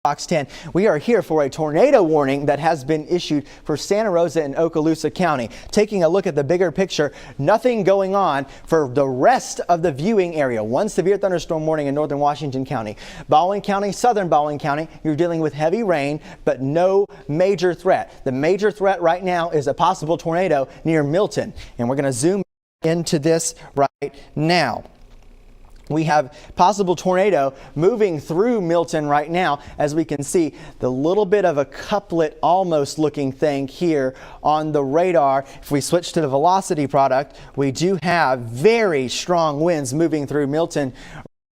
Fox 10. We are here for a tornado warning that has been issued for Santa Rosa and Okaloosa County. Taking a look at the bigger picture, nothing going on for the rest of the viewing area. One severe thunderstorm warning in northern Washington County. Baldwin County, southern Baldwin County, you're dealing with heavy rain, but no major threat. The major threat right now is a possible tornado near Milton, and we're going to zoom into this right now. We have possible tornado moving through Milton right now. As we can see, the little bit of a couplet almost looking thing here on the radar. If we switch to the velocity product, we do have very strong winds moving through Milton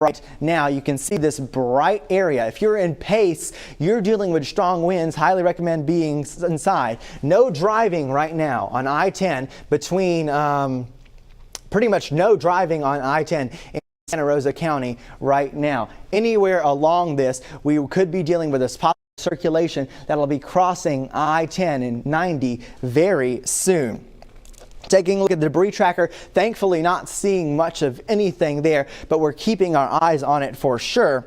right now. You can see this bright area. If you're in pace, you're dealing with strong winds. Highly recommend being inside. No driving right now on I-10 between pretty much no driving on I-10 in Santa Rosa County right now. Anywhere along this, we could be dealing with this possible circulation that'll be crossing I-10 and 90 very soon. Taking a look at the debris tracker, thankfully not seeing much of anything there, but we're keeping our eyes on it for sure.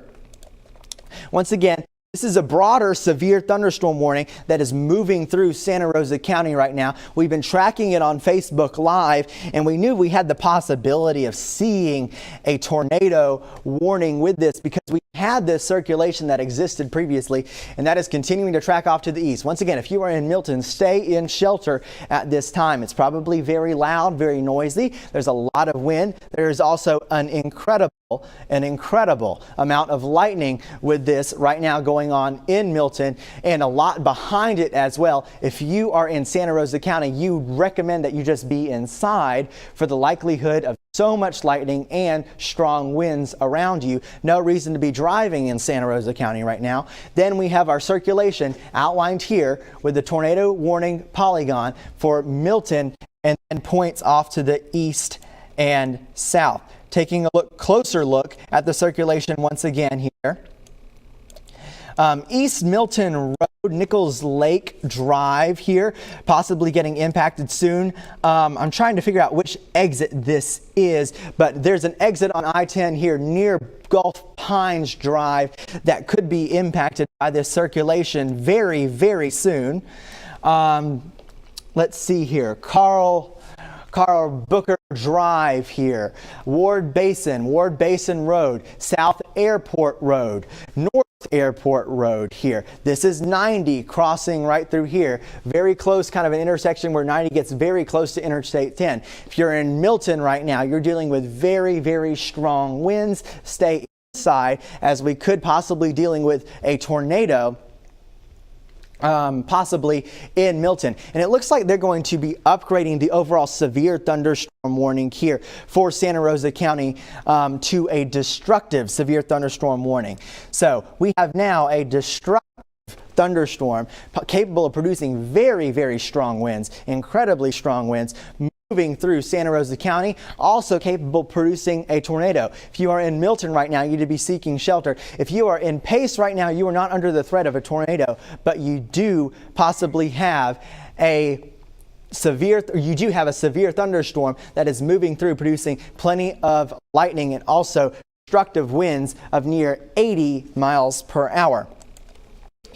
Once again, this is a broader severe thunderstorm warning that is moving through Santa Rosa County right now. We've been tracking it on Facebook Live, and we knew we had the possibility of seeing a tornado warning with this because we had this circulation that existed previously, and that is continuing to track off to the east. Once again, if you are in Milton, stay in shelter at this time. It's probably very loud, very noisy. There's a lot of wind. There's also an incredible amount of lightning with this right now going on in Milton, and a lot behind it as well. If you are in Santa Rosa County, you recommend that you just be inside for the likelihood of so much lightning and strong winds around you. No reason to be driving in Santa Rosa County right now. Then we have our circulation outlined here with the tornado warning polygon for Milton and points off to the east and south. Taking a closer look at the circulation once again here. East Milton Road, Nichols Lake Drive here, possibly getting impacted soon. I'm trying to figure out which exit this is, but there's an exit on I-10 here near Gulf Pines Drive that could be impacted by this circulation very, very soon. Let's see here. Carl Booker Drive here, Ward Basin Road, South Airport Road, North Airport Road here. This is 90 crossing right through here. Very close, kind of an intersection where 90 gets very close to Interstate 10. If you're in Milton right now, you're dealing with very, very strong winds. Stay inside as we could possibly dealing with a tornado possibly in Milton. And it looks like they're going to be upgrading the overall severe thunderstorm warning here for Santa Rosa County to a destructive severe thunderstorm warning. So we have now a destructive thunderstorm capable of producing very, very strong winds, incredibly strong winds, moving through Santa Rosa County, also capable of producing a tornado. If you are in Milton right now, you need to be seeking shelter. If you are in Pace right now, you are not under the threat of a tornado, but you do possibly have a severe thunderstorm that is moving through, producing plenty of lightning and also destructive winds of near 80 miles per hour.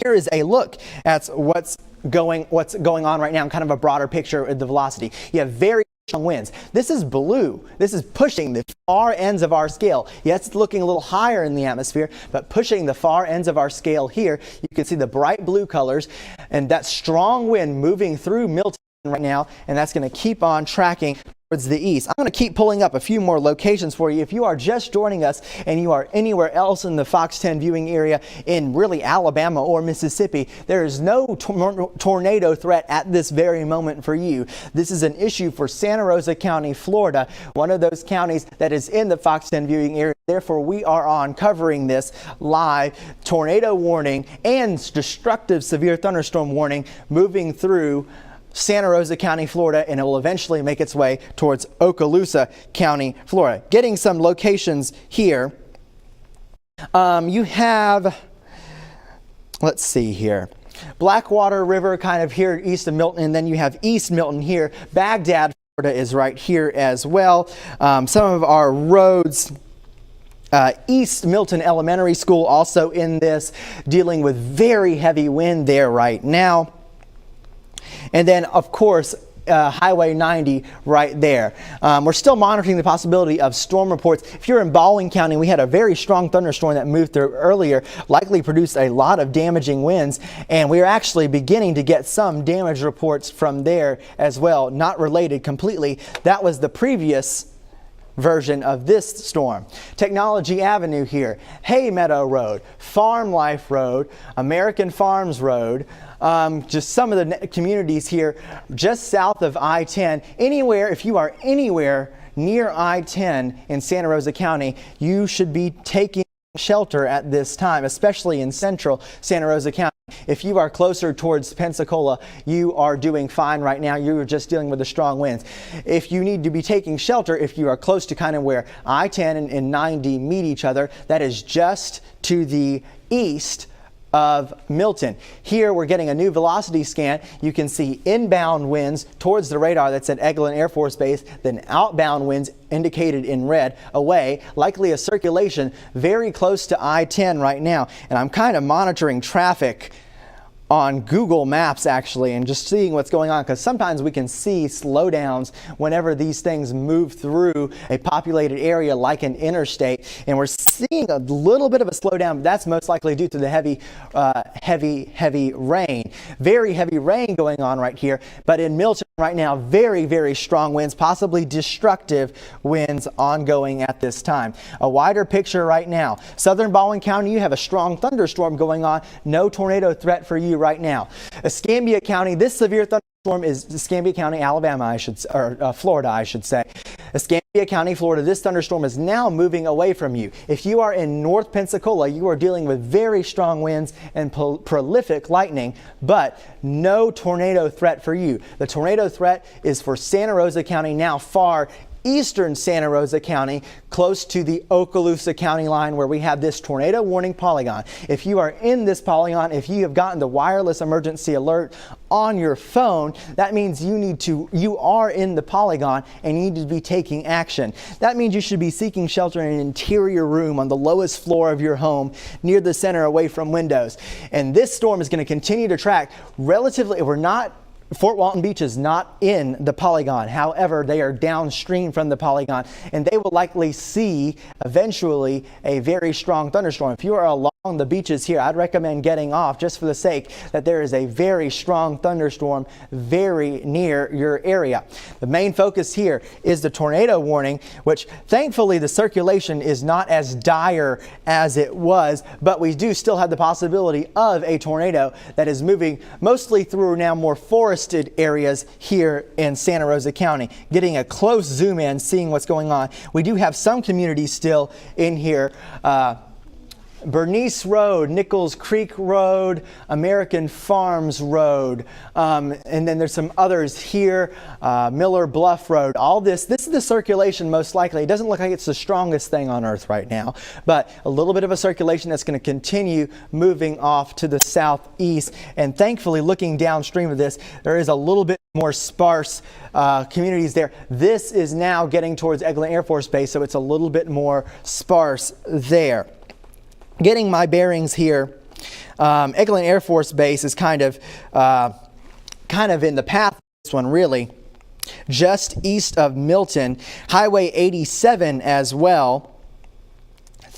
Here is a look at what's going on right now, kind of a broader picture of the velocity. You have very strong winds. This is blue. This is pushing the far ends of our scale. Yes, it's looking a little higher in the atmosphere, but pushing the far ends of our scale here. You can see the bright blue colors and that strong wind moving through Milton right now, and that's going to keep on tracking towards the east. I'm going to keep pulling up a few more locations for you. If you are just joining us and you are anywhere else in the Fox 10 viewing area in really Alabama or Mississippi, there is no tornado threat at this very moment for you. This is an issue for Santa Rosa County, Florida, one of those counties that is in the Fox 10 viewing area. Therefore, we are on covering this live tornado warning and destructive severe thunderstorm warning moving through Santa Rosa County, Florida, and it will eventually make its way towards Okaloosa County, Florida. Getting some locations here. You have, let's see here, Blackwater River kind of here east of Milton, and then you have East Milton here. Baghdad, Florida is right here as well. Some of our roads East Milton Elementary School also in this, dealing with very heavy wind there right now. And then, of course, Highway 90 right there. We're still monitoring the possibility of storm reports. If you're in Baldwin County, we had a very strong thunderstorm that moved through earlier, likely produced a lot of damaging winds, and we're actually beginning to get some damage reports from there as well, not related completely. That was the previous version of this storm. Technology Avenue here, Hay Meadow Road, Farm Life Road, American Farms Road, just some of the communities here just south of I-10. Anywhere, if you are anywhere near I-10 in Santa Rosa County, you should be taking shelter at this time, especially in central Santa Rosa County. If you are closer towards Pensacola, you are doing fine right now. You're just dealing with the strong winds. If you need to be taking shelter, if you are close to kind of where I-10 and 90 meet each other, that is just to the east of Milton. Here we're getting a new velocity scan. You can see inbound winds towards the radar that's at Eglin Air Force Base, then outbound winds indicated in red away, likely a circulation very close to I-10 right now. And I'm kind of monitoring traffic on Google Maps actually, and just seeing what's going on, because sometimes we can see slowdowns whenever these things move through a populated area like an interstate, and we're seeing a little bit of a slowdown, but that's most likely due to the heavy rain. Very heavy rain going on right here, but in Milton right now, very strong winds, possibly destructive winds ongoing at this time. A wider picture right now. Southern Baldwin County, you have a strong thunderstorm going on. No tornado threat for you right now. Escambia County, this severe thunderstorm is Escambia County, Alabama, Florida, I should say. Escambia County, Florida, this thunderstorm is now moving away from you. If you are in North Pensacola, you are dealing with very strong winds and prolific lightning, but no tornado threat for you. The tornado threat is for Santa Rosa County, now far eastern Santa Rosa County, close to the Okaloosa County line where we have this tornado warning polygon. If you are in this polygon, if you have gotten the wireless emergency alert on your phone, that means you are in the polygon and you need to be taking action. That means you should be seeking shelter in an interior room on the lowest floor of your home, near the center, away from windows. And this storm is going to continue to track relatively, Fort Walton Beach is not in the polygon. However, they are downstream from the polygon, and they will likely see eventually a very strong thunderstorm. If you are along the beaches here, I'd recommend getting off just for the sake that there is a very strong thunderstorm very near your area. The main focus here is the tornado warning, which thankfully the circulation is not as dire as it was, but we do still have the possibility of a tornado that is moving mostly through now more forested areas here in Santa Rosa County. Getting a close zoom in, seeing what's going on. We do have some communities still in here. Bernice Road, Nichols Creek Road, American Farms Road, and then there's some others here, Miller Bluff Road. All this is the circulation most likely. It doesn't look like it's the strongest thing on earth right now, but a little bit of a circulation that's going to continue moving off to the southeast. And thankfully, looking downstream of this, there is a little bit more sparse communities there. This is now getting towards Eglin Air Force Base, so it's a little bit more sparse there. Getting my bearings here, Eglin Air Force Base is kind of in the path of this one, really, just east of Milton, Highway 87 as well.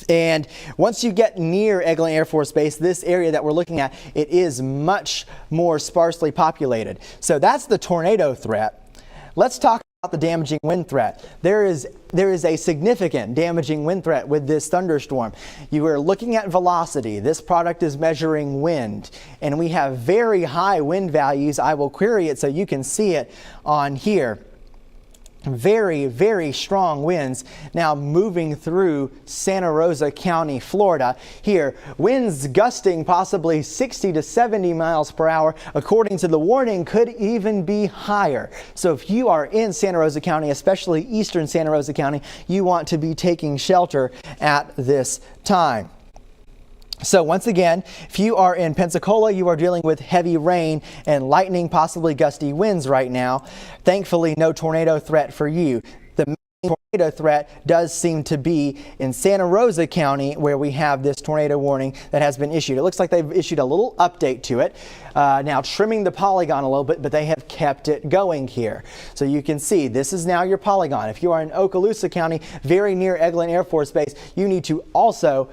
And once you get near Eglin Air Force Base, this area that we're looking at, it is much more sparsely populated. So that's the tornado threat. Let's talk about the damaging wind threat. There is a significant damaging wind threat with this thunderstorm. You are looking at velocity. This product is measuring wind, and we have very high wind values. I will query it so you can see it on here. Very strong winds now moving through Santa Rosa County, Florida. Here, winds gusting possibly 60 to 70 miles per hour. According to the warning, could even be higher. So if you are in Santa Rosa County, especially eastern Santa Rosa County, you want to be taking shelter at this time. So once again, if you are in Pensacola, you are dealing with heavy rain and lightning, possibly gusty winds right now. Thankfully, no tornado threat for you. The tornado threat does seem to be in Santa Rosa County, where we have this tornado warning that has been issued. It looks like they've issued a little update to it, now trimming the polygon a little bit, but they have kept it going here. So you can see this is now your polygon. If you are in Okaloosa County, very near Eglin Air Force Base, you need to also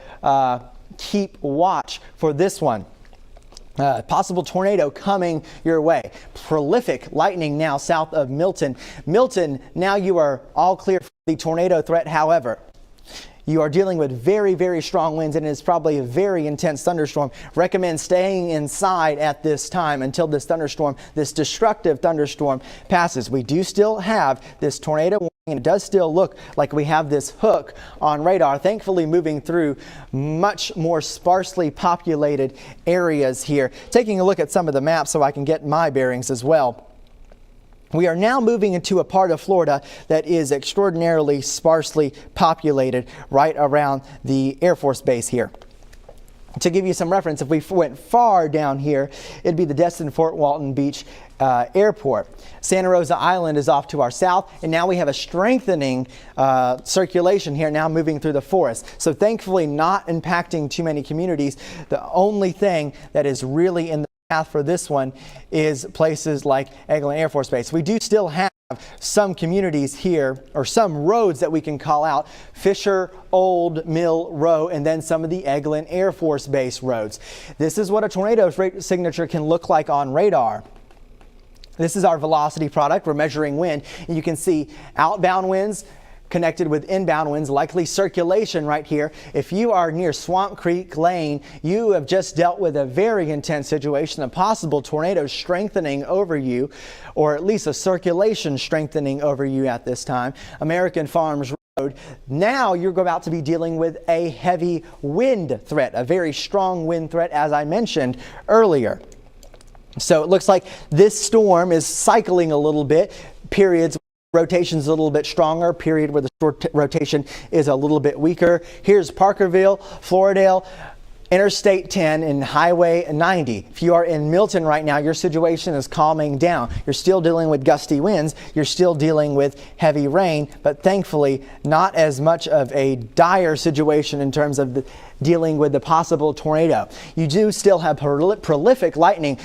keep watch for this one. Possible tornado coming your way. Prolific lightning now south of Milton. Milton, now you are all clear for the tornado threat. However, you are dealing with very, very strong winds, and it's probably a very intense thunderstorm. Recommend staying inside at this time until this thunderstorm, this destructive thunderstorm, passes. We do still have this tornado warning, and it does still look like we have this hook on radar, thankfully moving through much more sparsely populated areas here. Taking a look at some of the maps so I can get my bearings as well. We are now moving into a part of Florida that is extraordinarily sparsely populated right around the Air Force Base here. To give you some reference, if we went far down here, it'd be the Destin Fort Walton Beach Airport. Santa Rosa Island is off to our south, and now we have a strengthening circulation here now moving through the forest. So thankfully not impacting too many communities. The only thing that is really in the path for this one is places like Eglin Air Force Base. We do still have some communities here, or some roads that we can call out: Fisher, Old Mill Row, and then some of the Eglin Air Force Base roads. This is what a tornado signature can look like on radar. This is our velocity product. We're measuring wind, and you can see outbound winds connected with inbound winds, likely circulation right here. If you are near Swamp Creek Lane, you have just dealt with a very intense situation, a possible tornado strengthening over you, or at least a circulation strengthening over you at this time. American Farms Road. Now you're about to be dealing with a heavy wind threat, a very strong wind threat, as I mentioned earlier. So it looks like this storm is cycling a little bit, periods rotation's a little bit stronger, period where the rotation is a little bit weaker. Here's Parkerville, Floridale, Interstate 10 and Highway 90. If you are in Milton right now, your situation is calming down. You're still dealing with gusty winds. You're still dealing with heavy rain, but thankfully not as much of a dire situation in terms of dealing with the possible tornado. You do still have prolific lightning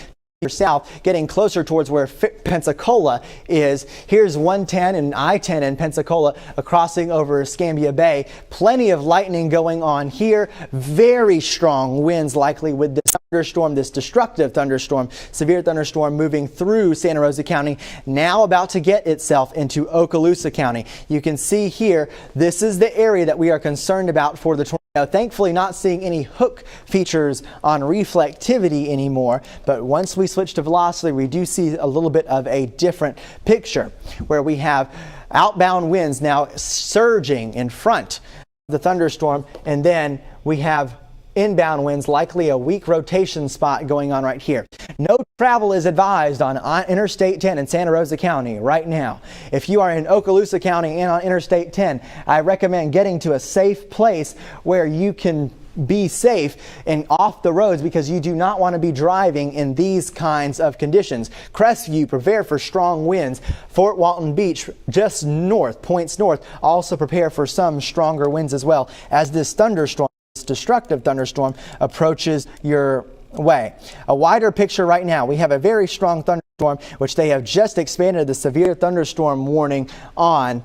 south, getting closer towards where Pensacola is. Here's 110 and I-10 in Pensacola, crossing over Escambia Bay. Plenty of lightning going on here. Very strong winds likely with this thunderstorm, this destructive thunderstorm, severe thunderstorm moving through Santa Rosa County, now about to get itself into Okaloosa County. You can see here, this is the area that we are concerned about for the tornado. Thankfully not seeing any hook features on reflectivity anymore, but once we switch to velocity, we do see a little bit of a different picture where we have outbound winds now surging in front of the thunderstorm, and then we have inbound winds, likely a weak rotation spot going on right here. No travel is advised on Interstate 10 in Santa Rosa County right now. If you are in Okaloosa County and on Interstate 10, I recommend getting to a safe place where you can be safe and off the roads, because you do not want to be driving in these kinds of conditions. Crestview, prepare for strong winds. Fort Walton Beach, just north, points north, also prepare for some stronger winds as well as this thunderstorm, this destructive thunderstorm, approaches your way. A wider picture right now, we have a very strong thunderstorm, which they have just expanded the severe thunderstorm warning on.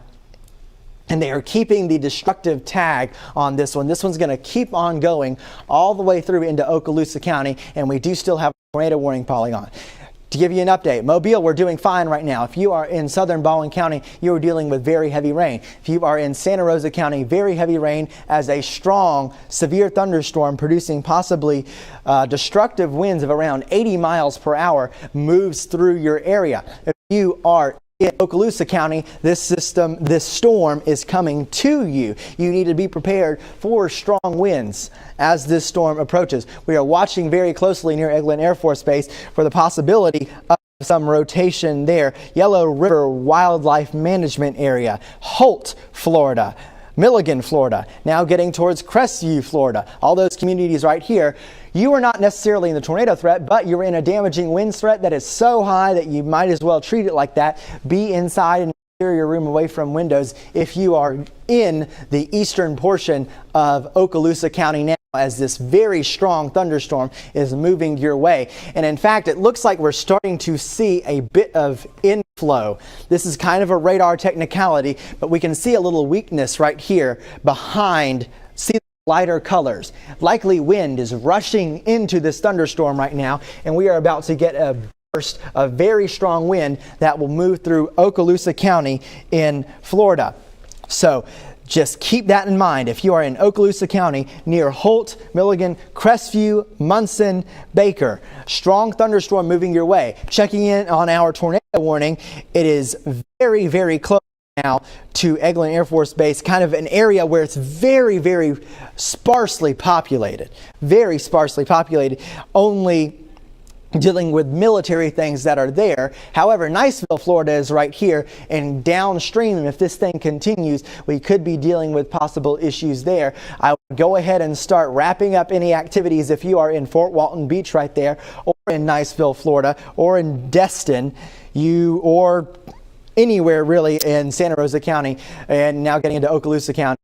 And they are keeping the destructive tag on this one. This one's going to keep on going all the way through into Okaloosa County, and we do still have a tornado warning polygon. To give you an update, Mobile, we're doing fine right now. If you are in southern Baldwin County, you are dealing with very heavy rain. If you are in Santa Rosa County, very heavy rain as a strong, severe thunderstorm producing possibly destructive winds of around 80 miles per hour moves through your area. If you are in Okaloosa County, this storm is coming to you. You need to be prepared for strong winds as this storm approaches. We are watching very closely near Eglin Air Force Base for the possibility of some rotation there. Yellow River Wildlife Management Area, Holt, Florida. Milligan, Florida, now getting towards Crestview, Florida. All those communities right here. You are not necessarily in the tornado threat, but you're in a damaging winds threat that is so high that you might as well treat it like that. Be inside and exterior room away from windows if you are in the eastern portion of Okaloosa County now, as this very strong thunderstorm is moving your way. And in fact, it looks like we're starting to see a bit of inflow. This is kind of a radar technicality, but we can see a little weakness right here behind. See the lighter colors. Likely wind is rushing into this thunderstorm right now, and we are about to get a burst of very strong wind that will move through Okaloosa County in Florida. So just keep that in mind. If you are in Okaloosa County near Holt, Milligan, Crestview, Munson, Baker, strong thunderstorm moving your way. Checking in on our tornado warning, it is very, very close now to Eglin Air Force Base, kind of an area where it's very, very sparsely populated. Very sparsely populated. Only dealing with military things that are there. However, Niceville, Florida is right here, and downstream, if this thing continues, we could be dealing with possible issues there. I would go ahead and start wrapping up any activities if you are in Fort Walton Beach right there, or in Niceville, Florida, or in Destin, or anywhere really in Santa Rosa County, and now getting into Okaloosa County.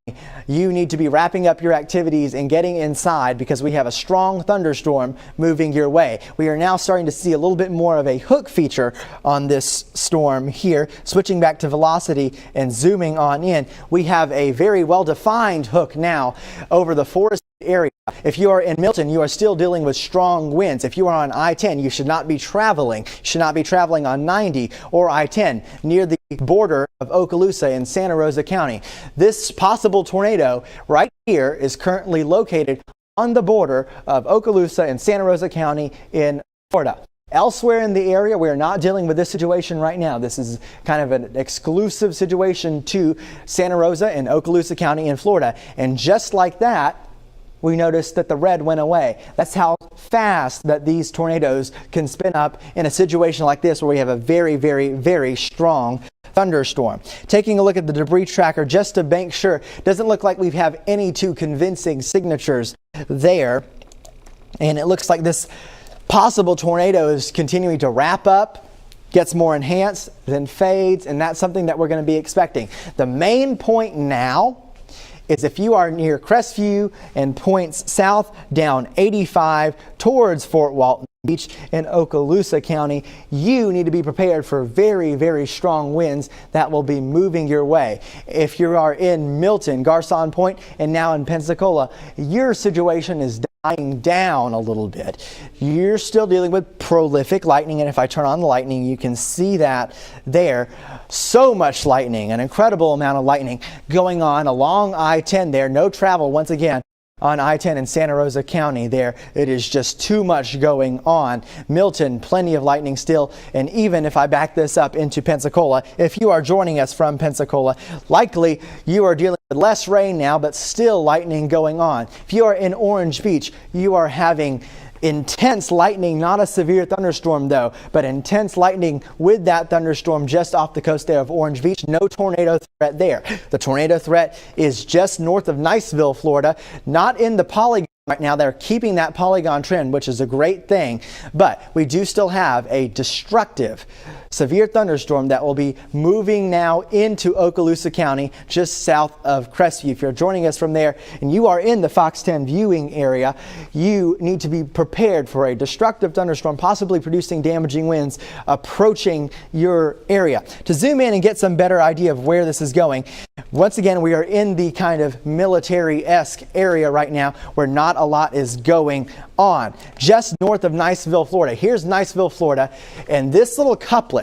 You need to be wrapping up your activities and getting inside because we have a strong thunderstorm moving your way. We are now starting to see a little bit more of a hook feature on this storm here. Switching back to velocity and zooming on in, we have a very well-defined hook now over the forest area. If you are in Milton, you are still dealing with strong winds. If you are on I-10, you should not be traveling. You should not be traveling on 90 or I-10 near the border of Okaloosa in Santa Rosa County. This possible tornado right here is currently located on the border of Okaloosa and Santa Rosa County in Florida. Elsewhere in the area, we are not dealing with this situation right now. This is kind of an exclusive situation to Santa Rosa and Okaloosa County in Florida. And just like that, we noticed that the red went away. That's how fast that these tornadoes can spin up in a situation like this where we have a very, very, very strong thunderstorm. Taking a look at the debris tracker just to make sure, doesn't look like we have any too convincing signatures there. And it looks like this possible tornado is continuing to wrap up, gets more enhanced, then fades, and that's something that we're going to be expecting. The main point now is if you are near Crestview and points south down 85 towards Fort Walton Beach in Okaloosa County, you need to be prepared for very, very strong winds that will be moving your way. If you are in Milton, Garcon Point, and now in Pensacola, your situation is dying down a little bit. You're still dealing with prolific lightning, and if I turn on the lightning, you can see that there. So much lightning, an incredible amount of lightning going on along I-10 there. No travel once again on I-10 in Santa Rosa County there. It is just too much going on. Milton, plenty of lightning still. And even if I back this up into Pensacola, if you are joining us from Pensacola, likely you are dealing with less rain now, but still lightning going on. If you are in Orange Beach, you are having intense lightning, not a severe thunderstorm though, but intense lightning with that thunderstorm just off the coast there of Orange Beach. No tornado threat there. The tornado threat is just north of Niceville, Florida, not in the polygon right now. They're keeping that polygon trend, which is a great thing, but we do still have a destructive severe thunderstorm that will be moving now into Okaloosa County just south of Crestview. If you're joining us from there and you are in the Fox 10 viewing area, you need to be prepared for a destructive thunderstorm, possibly producing damaging winds approaching your area. To zoom in and get some better idea of where this is going, once again, we are in the kind of military-esque area right now where not a lot is going on. Just north of Niceville, Florida. Here's Niceville, Florida, and this little couplet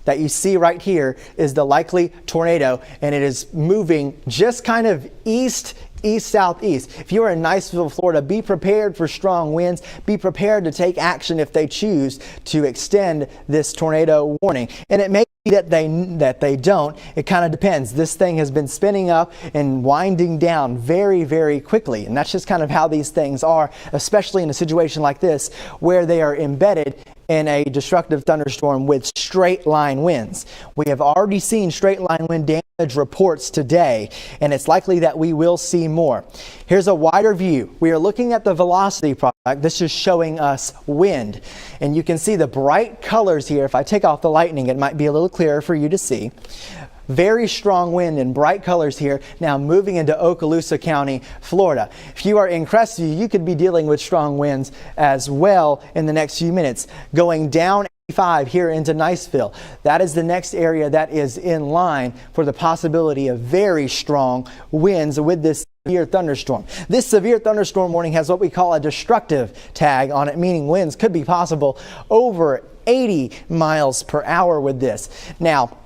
that you see right here is the likely tornado, and it is moving just kind of east-southeast. If you are in Niceville, Florida, be prepared for strong winds. Be prepared to take action if they choose to extend this tornado warning. And it may be that they don't. It kind of depends. This thing has been spinning up and winding down very, very quickly. And that's just kind of how these things are, especially in a situation like this where they are embedded in a destructive thunderstorm with straight line winds. We have already seen straight line wind damage reports today, and it's likely that we will see more. Here's a wider view. We are looking at the velocity product. This is showing us wind, and you can see the bright colors here. If I take off the lightning, it might be a little clearer for you to see. Very strong wind in bright colors here, now moving into Okaloosa County, Florida. If you are in Crestview, you could be dealing with strong winds as well in the next few minutes. Going down 85 here into Niceville. That is the next area that is in line for the possibility of very strong winds with this severe thunderstorm. This severe thunderstorm warning has what we call a destructive tag on it, meaning winds could be possible over 80 miles per hour with this. Now,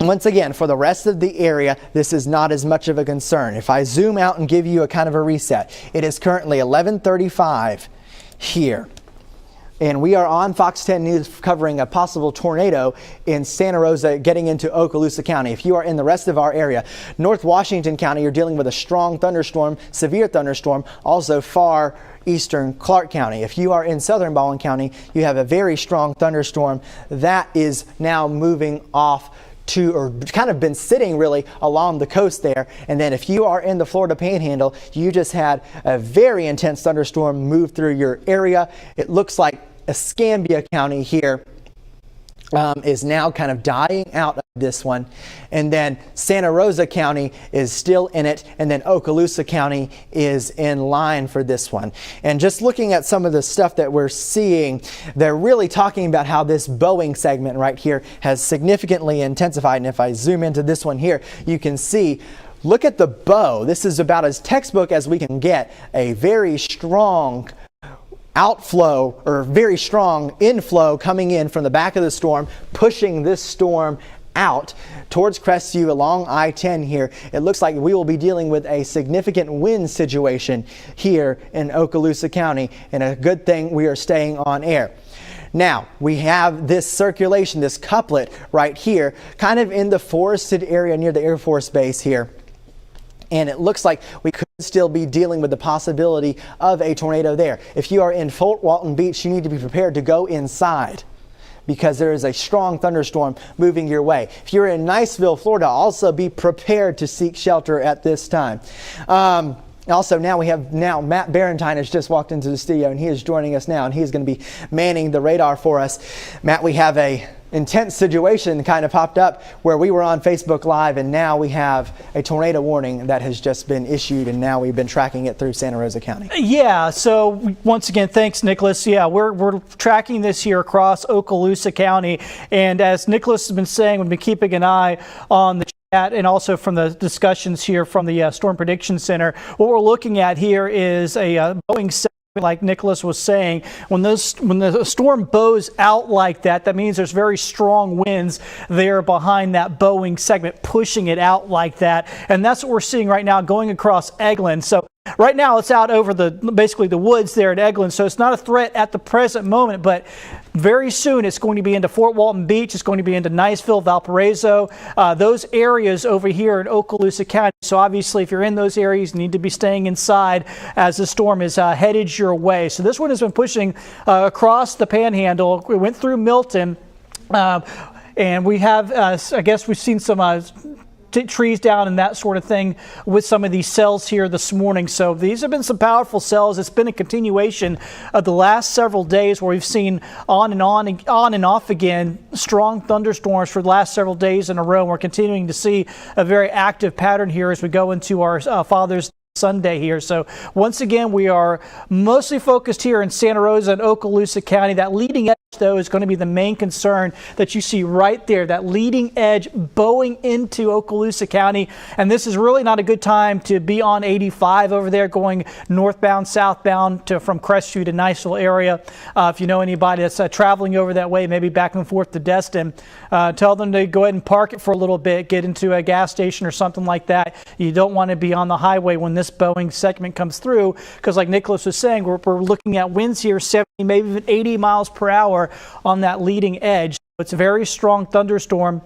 once again, for the rest of the area, this is not as much of a concern. If I zoom out and give you a kind of a reset, it is currently 11:35 here. And we are on Fox 10 News covering a possible tornado in Santa Rosa getting into Okaloosa County. If you are in the rest of our area, North Washington County, you're dealing with a strong thunderstorm, severe thunderstorm, also far eastern Clark County. If you are in southern Baldwin County, you have a very strong thunderstorm that is now moving off to, or kind of been sitting really along the coast there. And then if you are in the Florida Panhandle, you just had a very intense thunderstorm move through your area. It looks like Escambia County here is now kind of dying out of this one. And then Santa Rosa County is still in it. And then Okaloosa County is in line for this one. And just looking at some of the stuff that we're seeing, they're really talking about how this Boeing segment right here has significantly intensified. And if I zoom into this one here, you can see, look at the bow. This is about as textbook as we can get. A very strong outflow or very strong inflow coming in from the back of the storm, pushing this storm out towards Crestview along I-10 here. It looks like we will be dealing with a significant wind situation here in Okaloosa County, and a good thing we are staying on air. Now, we have this circulation, this couplet right here, kind of in the forested area near the Air Force Base here. And it looks like we could still be dealing with the possibility of a tornado there. If you are in Fort Walton Beach, you need to be prepared to go inside because there is a strong thunderstorm moving your way. If you're in Niceville, Florida, also be prepared to seek shelter at this time. Also, Matt Barentine has just walked into the studio, and he is joining us now, and he is going to be manning the radar for us. Matt, we have a intense situation kind of popped up where we were on Facebook Live, and now we have a tornado warning that has just been issued, and now we've been tracking it through Santa Rosa County. Yeah, so once again, thanks, Nicholas. Yeah, we're tracking this here across Okaloosa County, and as Nicholas has been saying, we've been keeping an eye on the chat and also from the discussions here from the Storm Prediction Center. What we're looking at here is a Boeing 7. Like Nicholas was saying, when the storm bows out like that, that means there's very strong winds there behind that Boeing segment pushing it out like that. And that's what we're seeing right now going across Eglin. So right now it's out over basically the woods there at Eglin. So it's not a threat at the present moment, but very soon it's going to be into Fort Walton Beach. It's going to be into Niceville, Valparaiso, those areas over here in Okaloosa County. So obviously if you're in those areas, you need to be staying inside as the storm is headed your way. So this one has been pushing across the Panhandle. We went through Milton, and we have, I guess we've seen some trees down and that sort of thing with some of these cells here this morning. So these have been some powerful cells. It's been a continuation of the last several days where we've seen on and off again strong thunderstorms for the last several days in a row. We're continuing to see a very active pattern here as we go into our Father's Sunday here. So once again, we are mostly focused here in Santa Rosa and Okaloosa County. That leading edge, though, is going to be the main concern that you see right there, that leading edge bowing into Okaloosa County. And this is really not a good time to be on 85 over there going northbound, southbound from Crestview to Niceville area. If you know anybody that's traveling over that way, maybe back and forth to Destin, tell them to go ahead and park it for a little bit, get into a gas station or something like that. You don't want to be on the highway when this Boeing segment comes through, because like Nicholas was saying, we're looking at winds here 70, maybe even 80 miles per hour on that leading edge. It's a very strong thunderstorm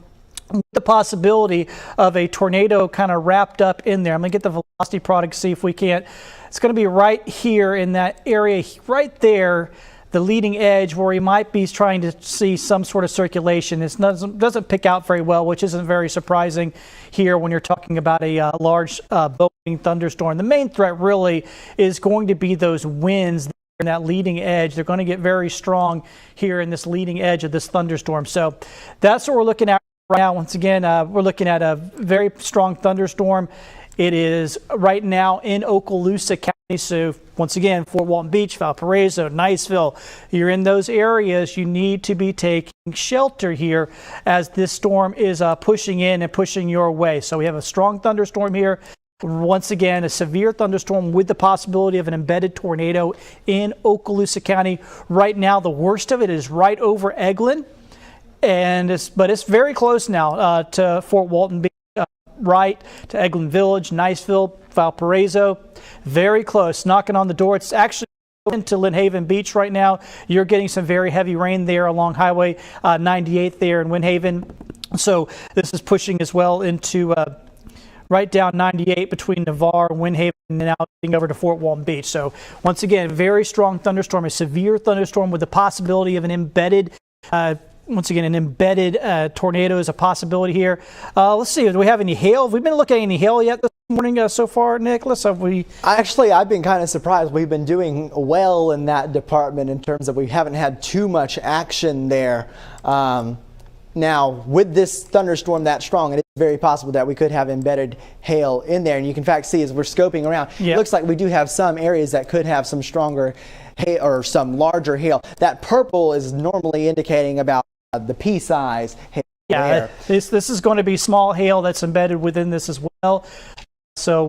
with the possibility of a tornado kind of wrapped up in there. I'm going to get the velocity product, see if we can't. It's going to be right here in that area right there, the leading edge, where we might be trying to see some sort of circulation. It doesn't pick out very well, which isn't very surprising here when you're talking about a large Boeing thunderstorm. The main threat really is going to be those winds in that leading edge. They're going to get very strong here in this leading edge of this thunderstorm. So that's what we're looking at right now, once again, we're looking at a very strong thunderstorm. It is right now in Okaloosa County. So once again, Fort Walton Beach, Valparaiso, Niceville, you're in those areas. You need to be taking shelter here as this storm is pushing in and pushing your way. So we have a strong thunderstorm here. Once again, a severe thunderstorm with the possibility of an embedded tornado in Okaloosa County. Right now, the worst of it is right over Eglin, but it's very close now to Fort Walton Beach. Right to Eglin Village, Niceville, Valparaiso, very close, knocking on the door. It's actually into Lynn Haven Beach right now. You're getting some very heavy rain there along Highway 98 there in Lynn Haven. So this is pushing as well into right down 98 between Navarre and Lynn Haven, and now getting over to Fort Walton Beach. So once again, very strong thunderstorm, a severe thunderstorm with the possibility of an embedded once again, an embedded tornado is a possibility here. Let's see, do we have any hail? Have we been looking at any hail yet this morning so far, Nicholas? Have we? Actually, I've been kind of surprised. We've been doing well in that department in terms of we haven't had too much action there. Now, with this thunderstorm that strong, it is very possible that we could have embedded hail in there. And you can in fact see as we're scoping around, It looks like we do have some areas that could have some stronger hail or some larger hail. That purple is normally indicating about the pea size hail. Yeah, this is going to be small hail that's embedded within this as well. So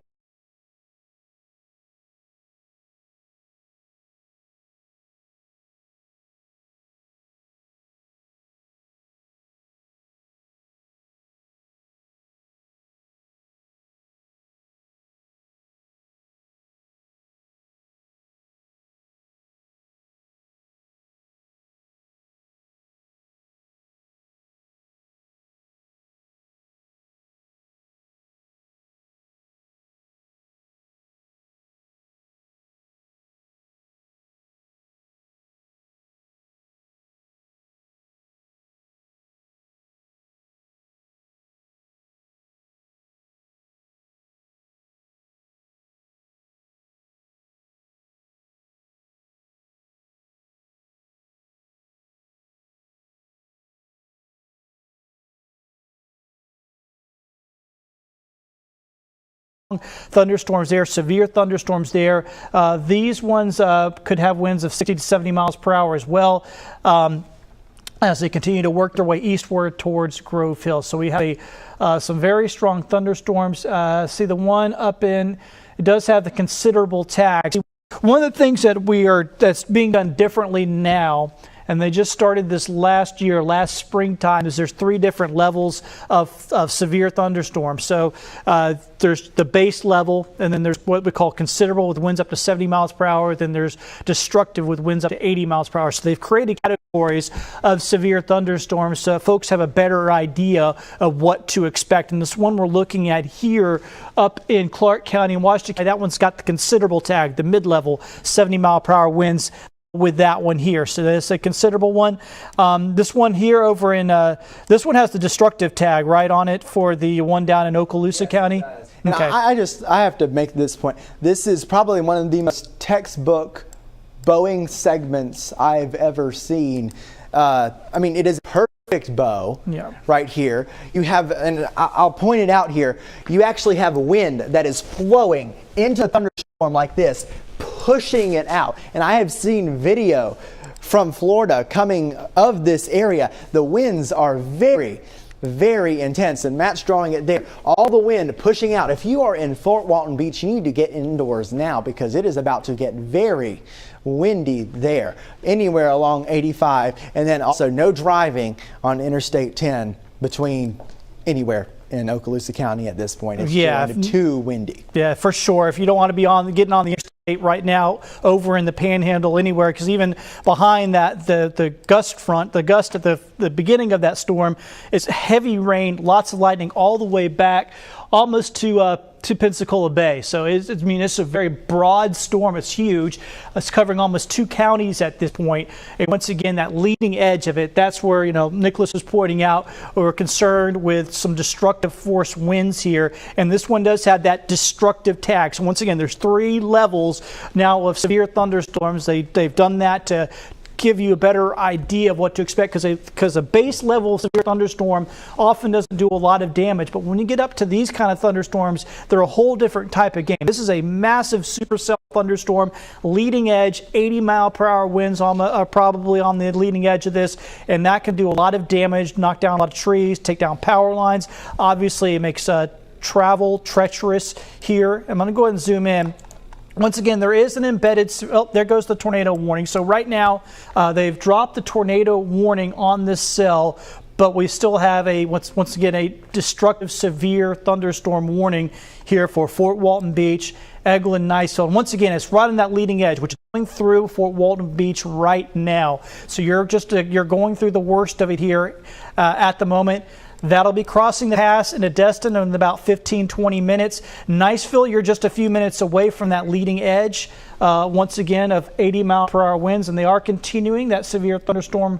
thunderstorms there, severe thunderstorms there. These ones could have winds of 60 to 70 miles per hour as well as they continue to work their way eastward towards Grove Hill. So we have some very strong thunderstorms. See the one up it does have the considerable tag. One of the things that's being done differently now, and they just started this last springtime, is there's 3 different levels of severe thunderstorms. So there's the base level, and then there's what we call considerable with winds up to 70 miles per hour. Then there's destructive with winds up to 80 miles per hour. So they've created categories of severe thunderstorms so folks have a better idea of what to expect. And this one we're looking at here up in Clark County in Washington, that one's got the considerable tag, the mid-level 70 mile per hour winds with that one here. So that's a considerable one. This one here over in this one has the destructive tag right on it for the one down in Okaloosa County. Okay. I have to make this point. This is probably one of the most textbook bowing segments I've ever seen. I mean, it is a perfect bow right here. You have, and I'll point it out here, you actually have wind that is flowing into a thunderstorm like this, pushing it out. And I have seen video from Florida coming of this area. The winds are very, very intense, and Matt's drawing it there. All the wind pushing out. If you are in Fort Walton Beach, you need to get indoors now because it is about to get very windy there. Anywhere along 85, and then also no driving on Interstate 10 between anywhere in Okaloosa County at this point. It's too windy. Yeah, for sure. If you don't want to be getting on the interstate right now over in the Panhandle anywhere, because even behind that, the gust front, the gust at the beginning of that storm is heavy rain, lots of lightning all the way back almost to Pensacola Bay. So it's a very broad storm. It's huge. It's covering almost 2 counties at this point. And once again, that leading edge of it, that's where, Nicholas was pointing out, we're concerned with some destructive force winds here. And this one does have that destructive tag. So once again, there's 3 levels now of severe thunderstorms. They've done that to give you a better idea of what to expect, because a base level severe thunderstorm often doesn't do a lot of damage. But when you get up to these kind of thunderstorms, they're a whole different type of game. This is a massive supercell thunderstorm, leading edge, 80-mile-per-hour winds are probably on the leading edge of this, and that can do a lot of damage, knock down a lot of trees, take down power lines. Obviously, it makes travel treacherous here. I'm going to go ahead and zoom in. Once again, there is an embedded, oh, there goes the tornado warning. So right now, they've dropped the tornado warning on this cell, but we still have once again, a destructive severe thunderstorm warning here for Fort Walton Beach, Eglin, Niceville. And once again, it's right on that leading edge, which is going through Fort Walton Beach right now. So you're going through the worst of it here at the moment. That'll be crossing the pass into Destin in about 15-20 minutes. Niceville, you're just a few minutes away from that leading edge, once again, of 80-mile-per-hour winds, and they are continuing that severe thunderstorm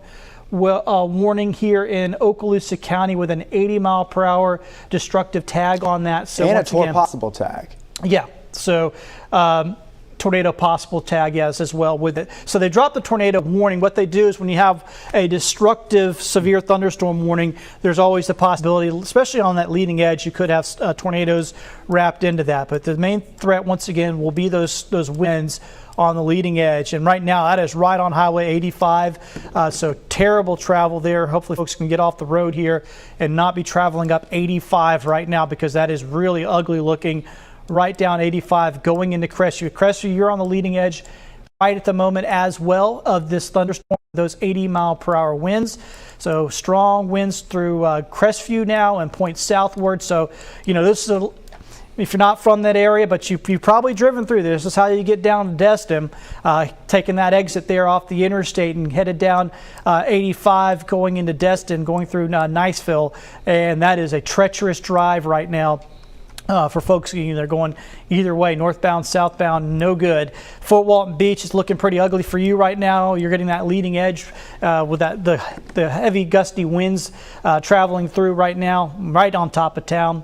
warning here in Okaloosa County with an 80-mile-per-hour destructive tag on that. So and a possible tag. Yeah. So tornado possible tag, yes, as well with it. So they drop the tornado warning. What they do is when you have a destructive severe thunderstorm warning, there's always the possibility, especially on that leading edge, you could have tornadoes wrapped into that. But the main threat, once again, will be those winds on the leading edge. And right now, that is right on Highway 85. So terrible travel there. Hopefully folks can get off the road here and not be traveling up 85 right now, because that is really ugly looking. Right down 85 going into Crestview. Crestview, you're on the leading edge right at the moment as well of this thunderstorm, those 80-mile-per-hour winds. So strong winds through Crestview now and point southward. So, you know, this is if you're not from that area, but you've probably driven through this. This is how you get down to Destin, taking that exit there off the interstate and headed down 85 going into Destin, going through Niceville. And that is a treacherous drive right now. For folks, they're going either way, northbound, southbound, no good. Fort Walton Beach is looking pretty ugly for you right now. You're getting that leading edge with the heavy gusty winds traveling through right now, right on top of town.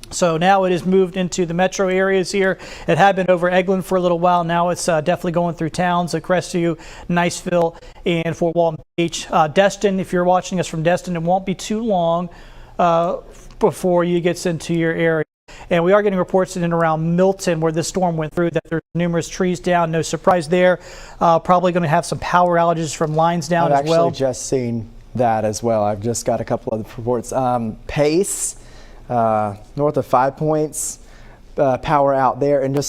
So now it has moved into the metro areas here. It had been over Eglin for a little while. Now it's definitely going through towns like Crestview, Niceville, and Fort Walton Beach. Destin, if you're watching us from Destin, it won't be too long before you get into your area. And we are getting reports in and around Milton, where this storm went through, that there's numerous trees down. No surprise there. Probably going to have some power outages from lines down as well. I've actually just seen that as well. I've just got a couple of reports. Pace, north of 5 Points, power out there. And I've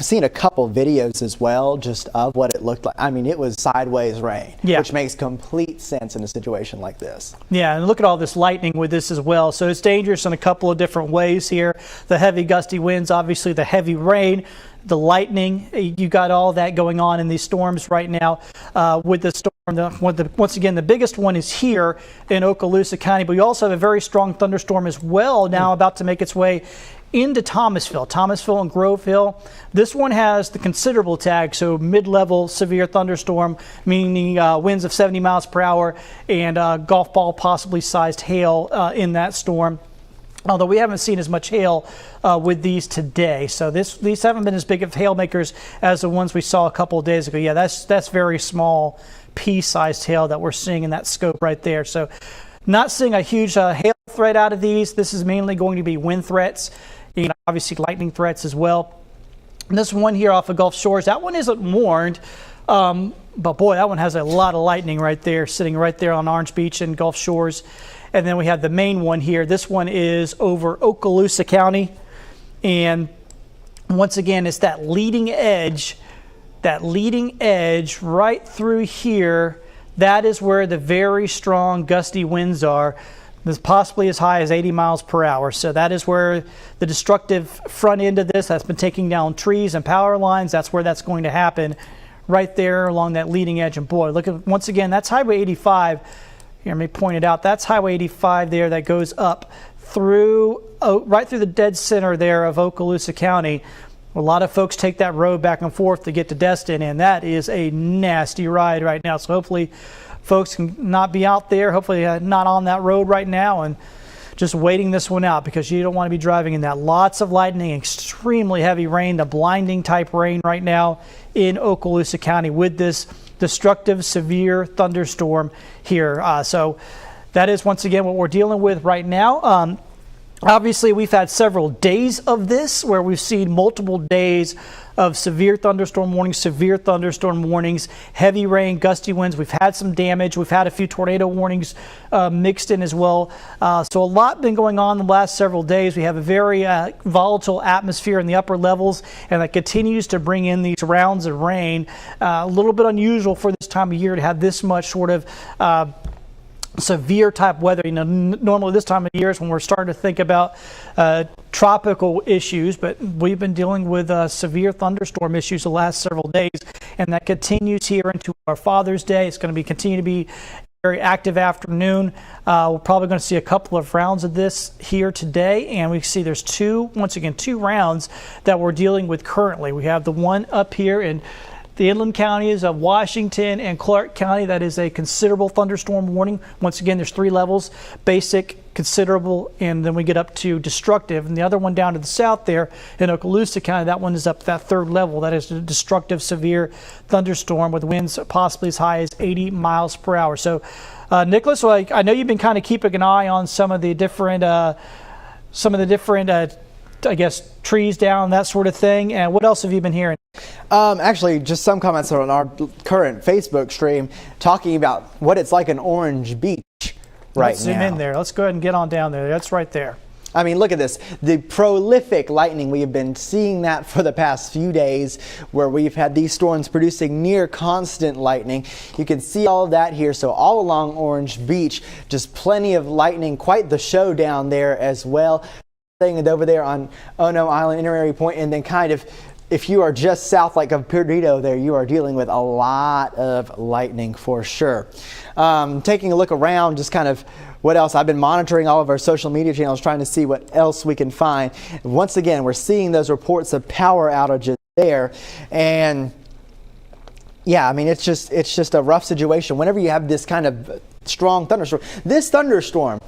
seen a couple videos as well just of what it looked like. I mean, it was sideways rain, which makes complete sense in a situation like this. Yeah, and look at all this lightning with this as well. So it's dangerous in a couple of different ways here. The heavy gusty winds, obviously the heavy rain, the lightning, you got all that going on in these storms right now with the storm. Once again, the biggest one is here in Okaloosa County, but we also have a very strong thunderstorm as well now about to make its way into Thomasville and Grove Hill. This one has the considerable tag, so mid-level severe thunderstorm, meaning winds of 70 miles per hour and golf ball possibly sized hail in that storm. Although we haven't seen as much hail with these today. So these haven't been as big of hail makers as the ones we saw a couple of days ago. Yeah, that's very small pea-sized hail that we're seeing in that scope right there. So not seeing a huge hail threat out of these. This is mainly going to be wind threats, and obviously lightning threats as well. And this one here off of Gulf Shores, that one isn't warned, but boy, that one has a lot of lightning right there, sitting right there on Orange Beach and Gulf Shores. And then we have the main one here. This one is over Okaloosa County. And once again, it's that leading edge right through here. That is where the very strong gusty winds are. This possibly as high as 80 miles per hour. So that is where the destructive front end of this has been taking down trees and power lines. That's where that's going to happen, right there along that leading edge. And boy, look at, once again, that's Highway 85. Here, let me point it out. That's Highway 85 there that goes up through, right through the dead center there of Okaloosa County. A lot of folks take that road back and forth to get to Destin, and that is a nasty ride right now. So hopefully folks can not be out there, hopefully not on that road right now, and just waiting this one out, because you don't want to be driving in that. Lots of lightning, extremely heavy rain, the blinding type rain right now in Okaloosa County with this destructive severe thunderstorm here. So that is once again what we're dealing with right now. Obviously, we've had several days of this where we've seen multiple days of severe thunderstorm warnings, heavy rain, gusty winds. We've had some damage. We've had a few tornado warnings mixed in as well. So a lot been going on the last several days. We have a very volatile atmosphere in the upper levels, and that continues to bring in these rounds of rain. A little bit unusual for this time of year to have this much sort of severe type weather. Normally this time of year is when we're starting to think about tropical issues, but we've been dealing with severe thunderstorm issues the last several days, and that continues here into our Father's Day. It's going to continue to be a very active afternoon. We're probably going to see a couple of rounds of this here today, and we see there's two rounds that we're dealing with currently. We have the one up here in the inland counties of Washington and Clark County. That is a considerable thunderstorm warning. Once again, there's three levels: basic, considerable, and then we get up to destructive. And the other one down to the south there in Okaloosa County, that one is up to that third level. That is a destructive severe thunderstorm with winds possibly as high as 80 miles per hour. So, Nicholas, I know you've been kind of keeping an eye on some of the different I guess, trees down, that sort of thing. And what else have you been hearing? Actually, just some comments on our current Facebook stream talking about what it's like an Orange Beach right now. Let's zoom in there. Let's go ahead and get on down there. That's right there. I mean, look at this. The prolific lightning. We have been seeing that for the past few days, where we've had these storms producing near constant lightning. You can see all of that here. So all along Orange Beach, just plenty of lightning. Quite the show down there as well. Thing over there on Ono Island, Inner Point, and then kind of, if you are just south like of Perdido there, you are dealing with a lot of lightning for sure. Taking a look around, just kind of what else. I've been monitoring all of our social media channels, trying to see what else we can find. Once again, we're seeing those reports of power outages there, and yeah, I mean, it's just a rough situation whenever you have this kind of strong thunderstorm. This thunderstorm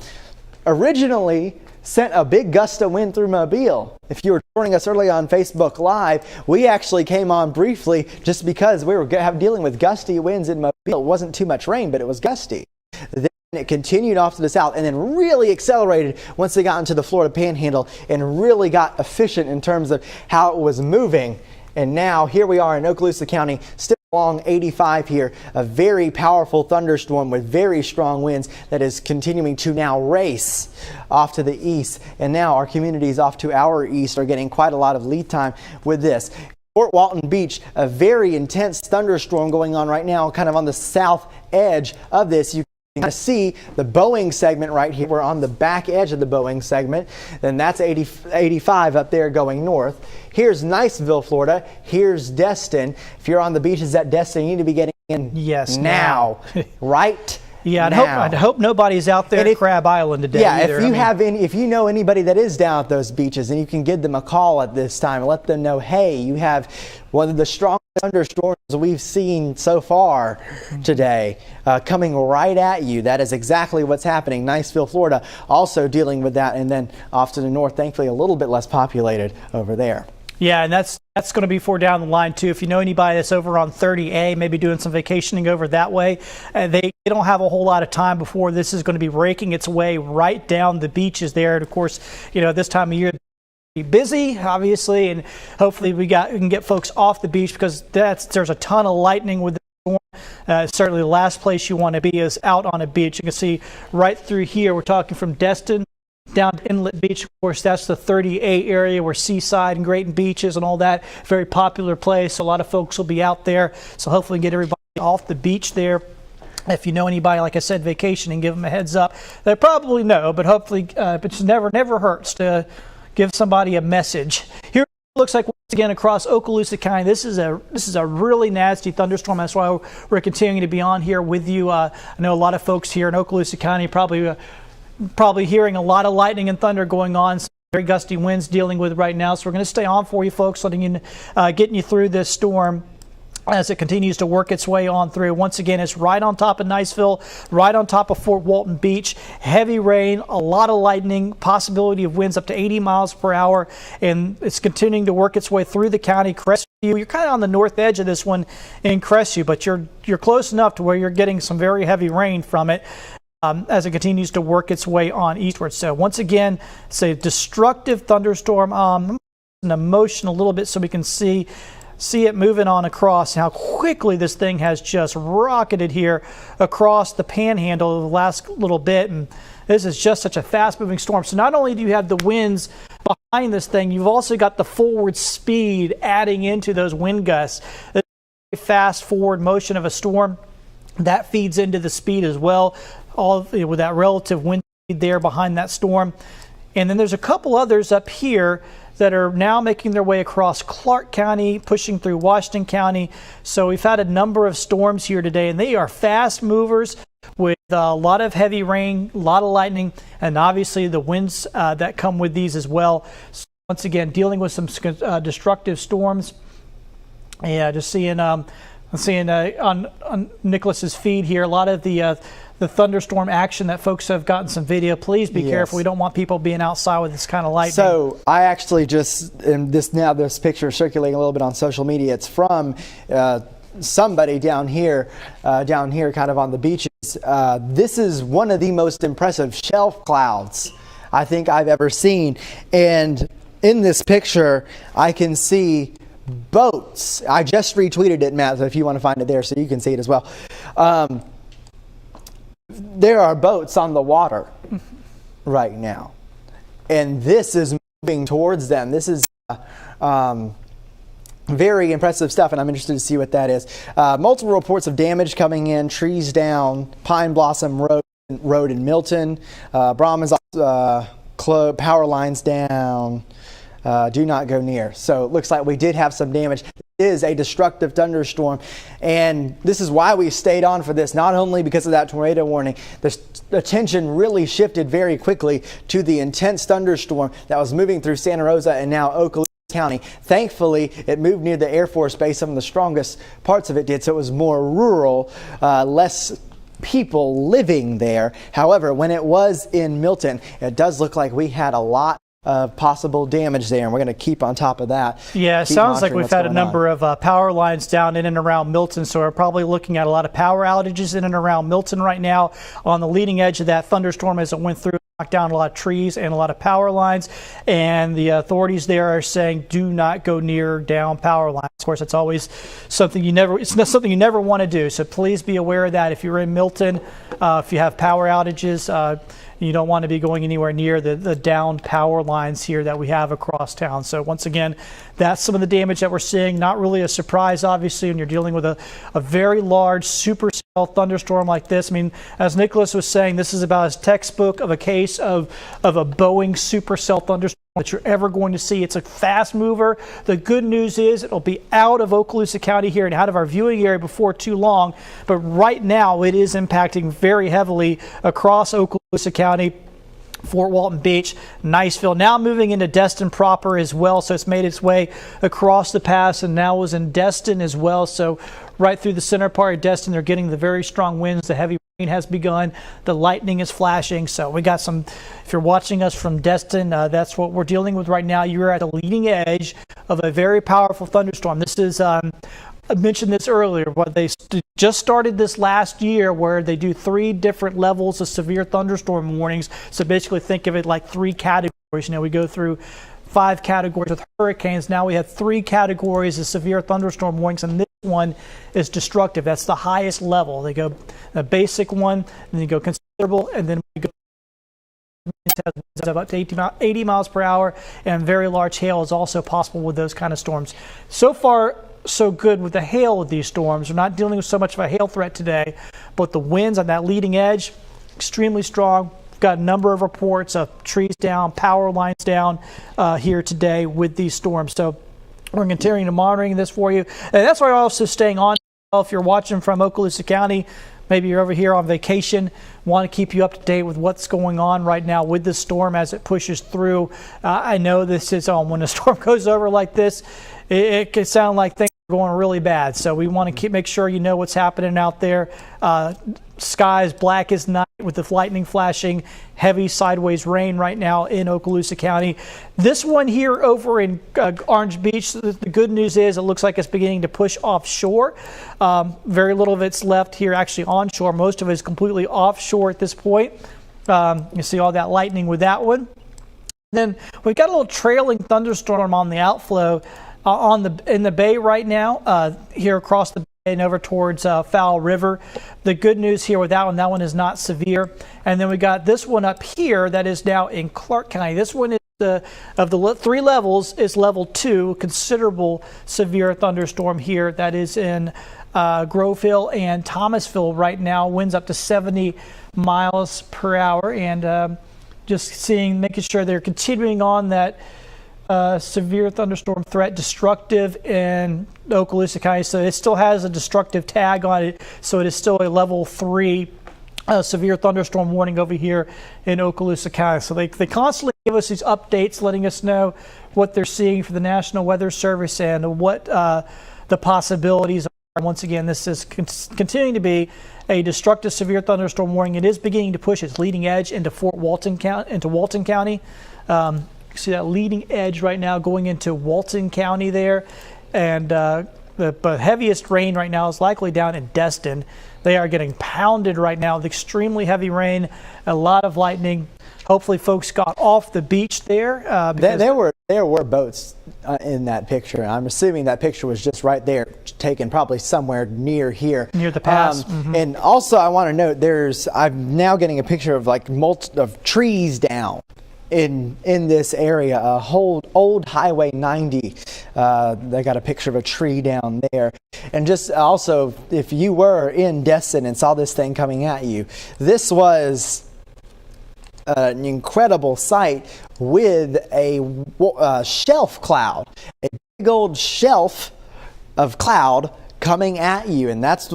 originally sent a big gust of wind through Mobile. If you were joining us early on Facebook Live, we actually came on briefly just because we were dealing with gusty winds in Mobile. It wasn't too much rain, but it was gusty. Then it continued off to the south and then really accelerated once they got into the Florida Panhandle and really got efficient in terms of how it was moving. And now here we are in Okaloosa County, still along 85 here, a very powerful thunderstorm with very strong winds that is continuing to now race off to the east. And now our communities off to our east are getting quite a lot of lead time with this. Fort Walton Beach, a very intense thunderstorm going on right now, kind of on the south edge of this. You can see the Boeing segment right here. We're on the back edge of the Boeing segment. Then that's 85 up there going north. Here's Niceville, Florida. Here's Destin. If you're on the beaches at Destin, you need to be getting in now. Right? Yeah, I'd hope nobody's out there at Crab Island today. Yeah, either. if you know anybody that is down at those beaches, and you can give them a call at this time and let them know, hey, you have one of the strongest thunderstorms we've seen so far today coming right at you. That is exactly what's happening. Niceville, Florida, also dealing with that, and then off to the north, thankfully a little bit less populated over there. Yeah, and that's going to be for down the line too. If you know anybody that's over on 30A, maybe doing some vacationing over that way, they don't have a whole lot of time before this is going to be raking its way right down the beaches there. And of course, this time of year, be busy, obviously, and hopefully we can get folks off the beach, because there's a ton of lightning with the storm. Certainly the last place you want to be is out on a beach. You can see right through here, we're talking from Destin down to Inlet Beach. Of course, that's the 30A area where Seaside and Grayton Beaches and all that, very popular place. A lot of folks will be out there, so hopefully get everybody off the beach there. If you know anybody, like I said, vacationing, give them a heads up. They probably know, but hopefully, but it never hurts to give somebody a message. Here it looks like once again across Okaloosa County, this is a really nasty thunderstorm. That's why we're continuing to be on here with you. I know a lot of folks here in Okaloosa County probably hearing a lot of lightning and thunder going on. Some very gusty winds dealing with right now. So we're going to stay on for you folks, getting you through this storm. as it continues to work its way on through. Once again, it's right on top of Niceville, right on top of Fort Walton Beach. Heavy rain, a lot of lightning, possibility of winds up to 80 miles per hour, and it's continuing to work its way through the county. Crestview, you're kind of on the north edge of this one in Crestview, but you're close enough to where you're getting some very heavy rain from it as it continues to work its way on eastward. So once again, it's a destructive thunderstorm. I'm in motion a little bit so we can see it moving on across, how quickly this thing has just rocketed here across the panhandle the last little bit. And this is just such a fast moving storm. So not only do you have the winds behind this thing, you've also got the forward speed adding into those wind gusts. The fast forward motion of a storm that feeds into the speed as well, all with that relative wind speed there behind that storm. And then there's a couple others up here that are now making their way across Clark County, pushing through Washington County. So we've had a number of storms here today, and they are fast movers with a lot of heavy rain, a lot of lightning, and obviously the winds that come with these as well. So once again, dealing with some destructive storms. Yeah, just seeing on Nicholas's feed here, a lot of the thunderstorm action that folks have gotten some video. Please be careful. We don't want people being outside with this kind of lightning. So I actually just, this picture is circulating a little bit on social media. It's from somebody down here kind of on the beaches. This is one of the most impressive shelf clouds I think I've ever seen. And in this picture, I can see boats. I just retweeted it, Matt, so if you want to find it there so you can see it as well. There are boats on the water right now, and this is moving towards them. This is very impressive stuff, and I'm interested to see what that is. Multiple reports of damage coming in, trees down, Pine Blossom Road in Milton, Brahmans, power lines down, do not go near. So it looks like we did have some damage. It is a destructive thunderstorm, and this is why we stayed on for this, not only because of that tornado warning. The attention really shifted very quickly to the intense thunderstorm that was moving through Santa Rosa and now Okaloosa County. Thankfully, it moved near the Air Force Base. Some of the strongest parts of it did, so it was more rural, less people living there. However, when it was in Milton, it does look like we had a lot of possible damage there, and we're going to keep on top of that. Yeah, it sounds like we've had a number of power lines down in and around Milton, so we're probably looking at a lot of power outages in and around Milton right now on the leading edge of that thunderstorm as it went through. Knocked down a lot of trees and a lot of power lines, and the authorities there are saying do not go near down power lines. Of course, it's always something it's not something you never want to do, so please be aware of that. If you're in Milton, if you have power outages, you don't want to be going anywhere near the downed power lines here that we have across town. So once again, that's some of the damage that we're seeing. Not really a surprise, obviously, when you're dealing with a very large supercell thunderstorm like this. I mean, as Nicholas was saying, this is about as textbook of a case of a Boeing supercell thunderstorm that you're ever going to see. It's a fast mover. The good news is it'll be out of Okaloosa County here and out of our viewing area before too long. But right now it is impacting very heavily across Okaloosa County, Fort Walton Beach, Niceville, now moving into Destin proper as well. So it's made its way across the pass and now was in Destin as well. So right through the center part of Destin, they're getting the very strong winds. The heavy rain has begun. The lightning is flashing. So we got some, if you're watching us from Destin, that's what we're dealing with right now. You're at the leading edge of a very powerful thunderstorm. This is, I mentioned this earlier, but they just started this last year where they do 3 different levels of severe thunderstorm warnings. So basically think of it like 3 categories. You know, we go through 5 categories with hurricanes. Now we have 3 categories of severe thunderstorm warnings, and this one is destructive. That's the highest level. They go a basic one, then you go considerable, and then we go up to 80 miles per hour, and very large hail is also possible with those kind of storms. So far, so good with the hail with these storms. We're not dealing with so much of a hail threat today, but the winds on that leading edge, extremely strong. We've got a number of reports of trees down, power lines down here today with these storms. So we're continuing to monitoring this for you. And that's why we're also staying on. If you're watching from Okaloosa County, maybe you're over here on vacation, want to keep you up to date with what's going on right now with the storm as it pushes through. I know this is when a storm goes over like this, it can sound like things going really bad. So we want to make sure you know what's happening out there. Skies black as night with the lightning flashing, heavy sideways rain right now in Okaloosa County. This one here over in Orange Beach, the good news is it looks like it's beginning to push offshore. Very little of it's left here actually onshore. Most of it is completely offshore at this point. You see all that lightning with that one. Then we've got a little trailing thunderstorm on the outflow in the bay right now, here across the bay and over towards Fowl River. The good news here with that one is not severe. And then we got this one up here that is now in Clark County. This one is of the 3 levels is level 2, considerable severe thunderstorm here. That is in Grove Hill and Thomasville right now. Winds up to 70 miles per hour, and just making sure they're continuing on that severe thunderstorm threat, destructive in Okaloosa County. So it still has a destructive tag on it. So it is still a level 3 severe thunderstorm warning over here in Okaloosa County. So they constantly give us these updates, letting us know what they're seeing for the National Weather Service and what the possibilities are. Once again, this is continuing to be a destructive severe thunderstorm warning. It is beginning to push its leading edge into Walton County. You see that leading edge right now going into Walton County there, and the heaviest rain right now is likely down in Destin. They are getting pounded right now with extremely heavy rain, a lot of lightning. Hopefully folks got off the beach there. There were boats in that picture. I'm assuming that picture was just right there, taken probably somewhere near here. Near the pass. And also I want to note, I'm now getting a picture of of trees down in this area, a whole old Highway 90. They got a picture of a tree down there. And just also, if you were in Destin and saw this thing coming at you, this was an incredible sight with a shelf cloud, a big old shelf of cloud coming at you, and that's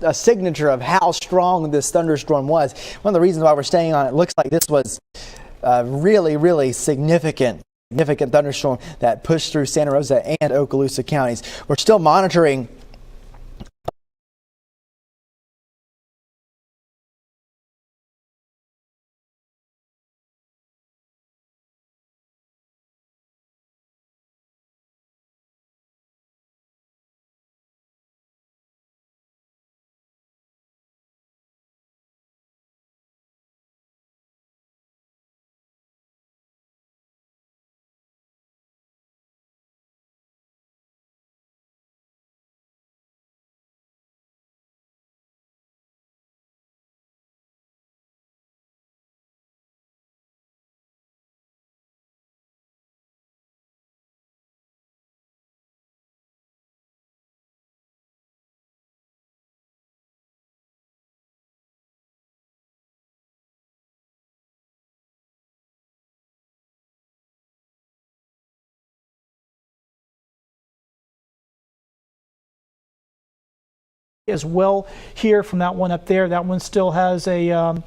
a signature of how strong this thunderstorm was. One of the reasons why we're staying on it, looks like this was really significant thunderstorm that pushed through Santa Rosa and Okaloosa counties. We're still monitoring as well here from that one up there. That one still has that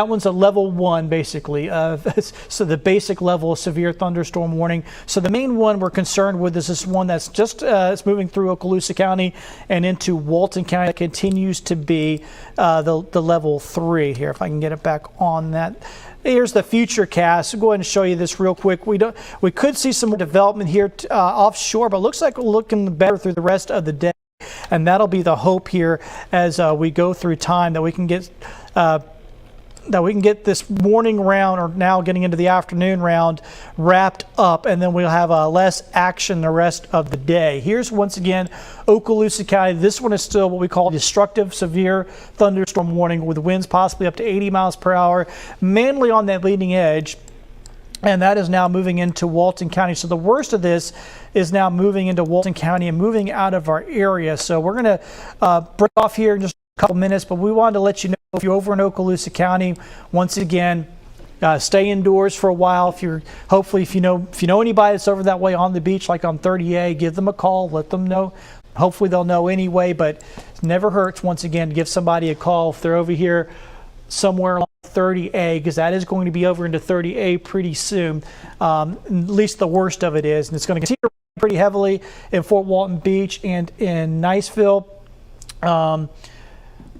one's a level 1 basically. So the basic level of severe thunderstorm warning. So the main one we're concerned with is this one that's just it's moving through Okaloosa County and into Walton County. It continues to be the level 3 here. If I can get it back on that. Here's the Futurecast. I'll go ahead and show you this real quick. We could see some development here offshore, but it looks like we're looking better through the rest of the day. And that'll be the hope here as we go through time, that we can get this morning round, or now getting into the afternoon round, wrapped up, and then we'll have less action the rest of the day. Here's once again Okaloosa County. This one is still what we call destructive severe thunderstorm warning, with winds possibly up to 80 miles per hour, mainly on that leading edge. And that is now moving into Walton County. So the worst of this is now moving into Walton County and moving out of our area. So we're going to break off here in just a couple minutes, but we wanted to let you know, if you're over in Okaloosa County, once again, stay indoors for a while. If you know anybody that's over that way on the beach, like on 30A, give them a call, let them know. Hopefully they'll know anyway, but it never hurts, once again, to give somebody a call if they're over here somewhere along 30A, because that is going to be over into 30A pretty soon. At least the worst of it is, and it's going to continue pretty heavily in Fort Walton Beach and in Niceville. All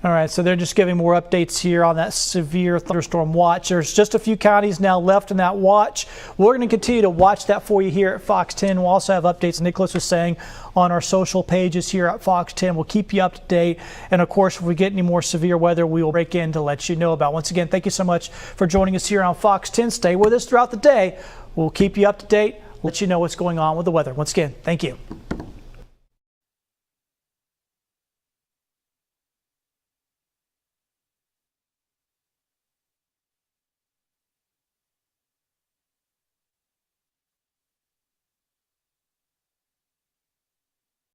right, so they're just giving more updates here on that severe thunderstorm watch. There's just a few counties now left in that watch. We're going to continue to watch that for you here at Fox 10. We'll also have updates, Nicholas was saying, on our social pages here at Fox 10. We'll keep you up to date. And of course, if we get any more severe weather, we will break in to let you know about. Once again, thank you so much for joining us here on Fox 10. Stay with us throughout the day. We'll keep you up to date, let you know what's going on with the weather. Once again, thank you.